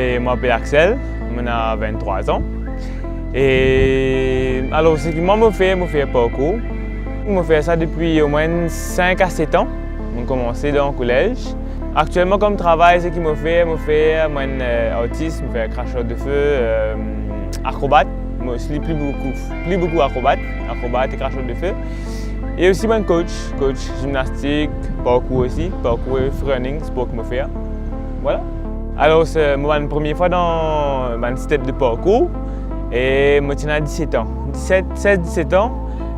Et je m'appelle Axel, j'ai 23 ans. Et alors, ce que moi je fais parcours. Je fais ça depuis au moins 5 à 7 ans. J'ai commencé dans le collège. Actuellement, comme travail, ce que je fais, artiste, je fais cracheur de feu, acrobate. Je suis plus beaucoup acrobate et cracheur de feu. Et aussi mon coach gymnastique, parcours aussi, parcours et running, sport que je fais. Voilà. Alors, c'est ma première fois dans mon step de parcours et je suis 17 ans. 16-17 ans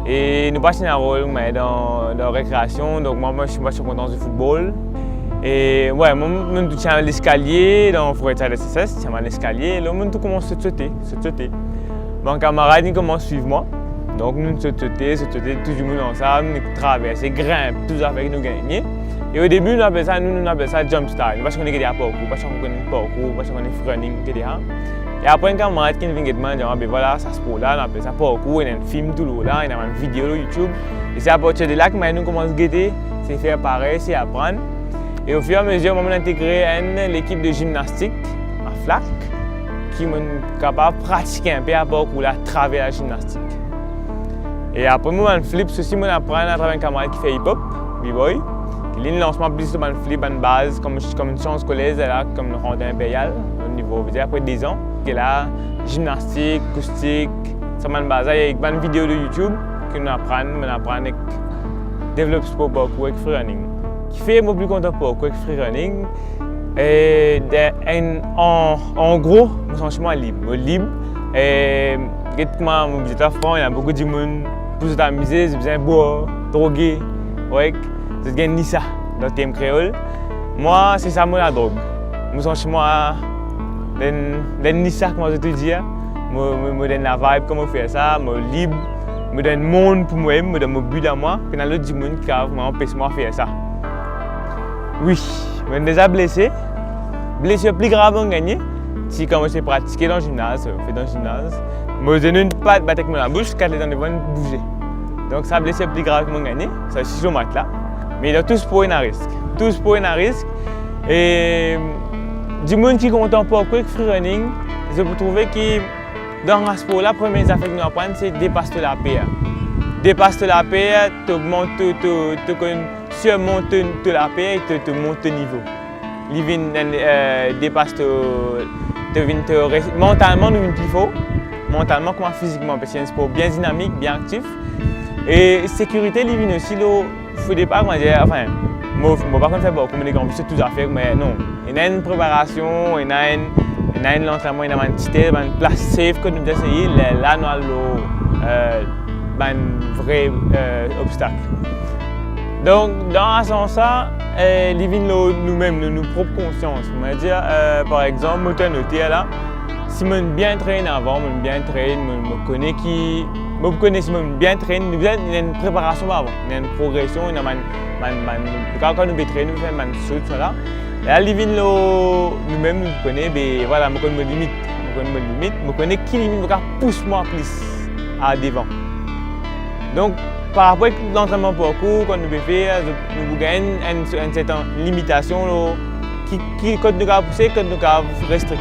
et nous passons un rôle dans la récréation. Donc, moi je suis content du football. Et ouais, moi je tiens l'escalier dans le forêt de SSS, je tiens l'escalier et là, je commence à sauter. Mon camarade commence à suivre moi. Donc, nous sautons, tout le monde ensemble, nous traversons, grimpe, tout ça avec nous gagner. Et au début, nous appelons ça jump style. Parce qu'on est parcours, parce qu'on est parcours, parce qu'on est running, etc. Et après, un camarade qui vient me dire, voilà, ça se passe là, on appelle ça parcours, il y a un film tout là, il y a une vidéo sur YouTube. Et c'est à partir de là que nous commençons à guetter, c'est faire pareil, c'est apprendre. Et au fur et à mesure, on a intégré l'équipe de gymnastique à FLAC, qui est capable de pratiquer un peu à parcours à travers la gymnastique. Et après, moi, je flip aussi, je apprends à travers un camarade qui fait hip-hop, B-boy. Il y a un lancement plus de flip en base, comme une chance scolaire, comme le rondin impérial, au niveau, après 10 ans. Et là, gymnastique, acoustique, ça m'a base avec une vidéo de YouTube que nous apprenons à développer sport parcours avec free running. Ce qui fait moi plus content parcours avec free running, et en gros, je suis franchement libre. Et moi, mon budget à franc, il y a beaucoup de monde pour s'amuser, j'ai besoin de boire, droguer, ouais. Je gagne ni ça dans le thème créole. Moi, c'est ça la drogue. Moi, franchement, ni ça, comment je te dis. Je donne la vibe, comment faire ça, je suis libre, je donne le monde pour moi, je donne mon but à moi. Puis il y a l'autre monde qui m'empêche de faire ça. Oui, je suis déjà blessé. Blessure plus grave à gagner. Si quand je pratiqué dans le gymnase, je donne une patte avec la bouche, quand les dents vont bouger. Donc ça blessure plus grave à gagner. Ça aussi sur le matelas. Mais il y a tout sport un risque. Tout sport un risque. Et du monde qui est content pour quick free running, je peux trouver que dans ce sport, la première affaire que nous apprenons, c'est dépasser la paix. Dépasser la paix, tu surmontes la paix et tu montes le niveau. Dépasse mentalement, nous plus fort. Mentalement comme physiquement, parce que c'est un sport bien dynamique, bien actif. Et sécurité, il vient aussi, il ne faut pas dire, enfin, je ne vais pas faire beaucoup de grands c'est tout à faire, mais non. Il y a une préparation, il y a un entraînement, il y a une petite place safe que nous essayons, là nous avons un vrai obstacle. Donc, dans ce sens-là, il vient nous-mêmes, nos propres consciences. On va dire, par exemple, je noté là, si je bien traîne avant, je bien traîne, je connais qui. Je connais si je bien traîne, il y a une préparation avant, il y a une progression, il y a quand nous traînons, nous faisons une saut là. Et là, nous-mêmes, nous connaissons, voilà, je connais mes limites, je connais qui limite pousse moi plus à devant. Donc, par rapport à l'entraînement parcours, quand nous faisons, nous gagnons une certaine limitation qui nous a poussé, qui nous a restreint.